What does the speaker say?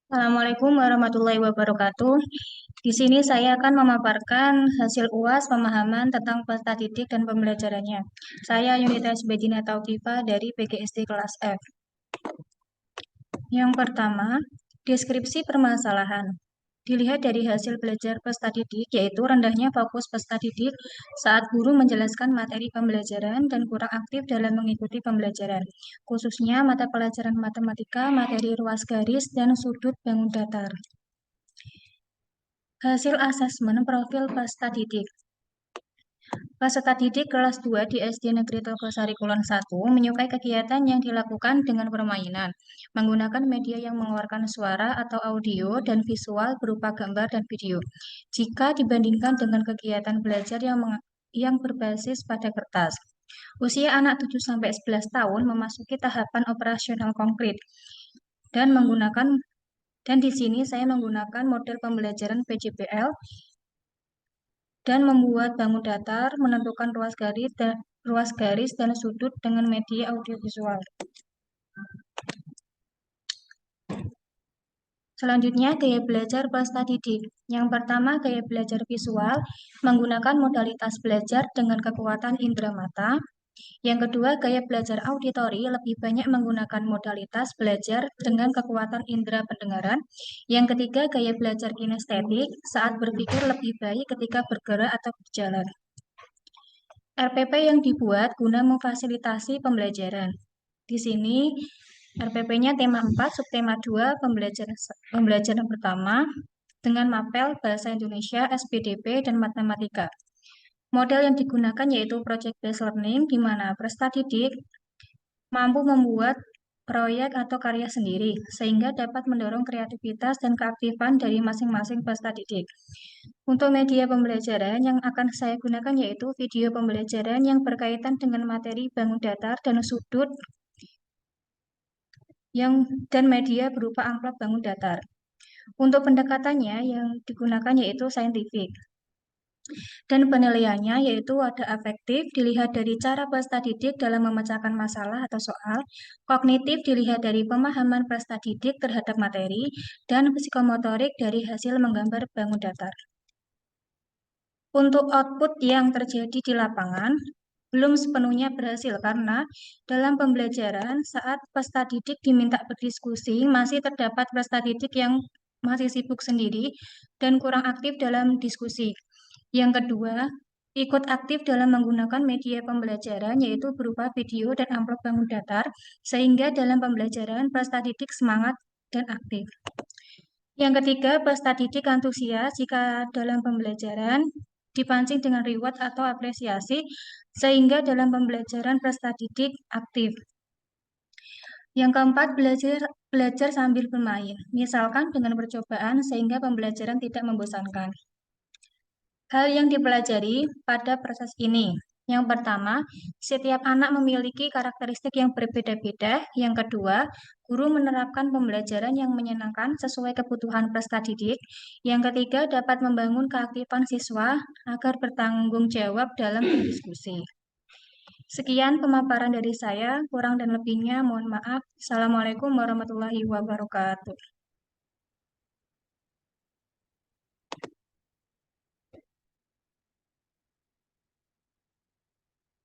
Assalamualaikum warahmatullahi wabarakatuh. Di sini saya akan memaparkan hasil UAS pemahaman tentang peserta didik dan pembelajarannya. Saya Yunitas Bedina Taufifa dari PGSD kelas F. Yang pertama, deskripsi permasalahan. Dilihat dari hasil belajar peserta didik, yaitu rendahnya fokus peserta didik saat guru menjelaskan materi pembelajaran dan kurang aktif dalam mengikuti pembelajaran, khususnya mata pelajaran matematika, materi ruas garis, dan sudut bangun datar. Hasil asesmen profil peserta didik. Peserta didik kelas 2 di SD Negeri Togosari Kulon 1 menyukai kegiatan yang dilakukan dengan permainan, menggunakan media yang mengeluarkan suara atau audio dan visual berupa gambar dan video. Jika dibandingkan dengan kegiatan belajar yang berbasis pada kertas. Usia anak 7-11 tahun memasuki tahapan operasional konkret dan di sini saya menggunakan model pembelajaran PJBL dan membuat bangun datar, menentukan ruas garis dan sudut dengan media audiovisual. Selanjutnya, gaya belajar peserta didik. Yang pertama, gaya belajar visual, menggunakan modalitas belajar dengan kekuatan indera mata. Yang kedua, gaya belajar auditori lebih banyak menggunakan modalitas belajar dengan kekuatan indera pendengaran. Yang ketiga, gaya belajar kinestetik saat berpikir lebih baik ketika bergerak atau berjalan. RPP yang dibuat guna memfasilitasi pembelajaran. Di sini RPP-nya tema 4, subtema 2, pembelajaran pertama dengan mapel Bahasa Indonesia, SPDP, dan Matematika. Model yang digunakan yaitu project-based learning, di mana peserta didik mampu membuat proyek atau karya sendiri, sehingga dapat mendorong kreativitas dan keaktifan dari masing-masing peserta didik. Untuk media pembelajaran yang akan saya gunakan yaitu video pembelajaran yang berkaitan dengan materi bangun datar dan sudut dan media berupa amplop bangun datar. Untuk pendekatannya yang digunakan yaitu saintifik. Dan penilaiannya yaitu ada afektif, dilihat dari cara peserta didik dalam memecahkan masalah atau soal, kognitif dilihat dari pemahaman peserta didik terhadap materi, dan psikomotorik dari hasil menggambar bangun datar. Untuk output yang terjadi di lapangan, belum sepenuhnya berhasil karena dalam pembelajaran saat peserta didik diminta berdiskusi, masih terdapat peserta didik yang masih sibuk sendiri dan kurang aktif dalam diskusi. Yang kedua, ikut aktif dalam menggunakan media pembelajaran yaitu berupa video dan amplop bangun datar, sehingga dalam pembelajaran peserta didik semangat dan aktif. Yang ketiga, peserta didik antusias jika dalam pembelajaran dipancing dengan reward atau apresiasi, sehingga dalam pembelajaran peserta didik aktif. Yang keempat, belajar sambil bermain, misalkan dengan percobaan sehingga pembelajaran tidak membosankan. Hal yang dipelajari pada proses ini. Yang pertama, setiap anak memiliki karakteristik yang berbeda-beda. Yang kedua, guru menerapkan pembelajaran yang menyenangkan sesuai kebutuhan peserta didik. Yang ketiga, dapat membangun keaktifan siswa agar bertanggung jawab dalam berdiskusi. Sekian pemaparan dari saya, kurang dan lebihnya mohon maaf. Assalamualaikum warahmatullahi wabarakatuh.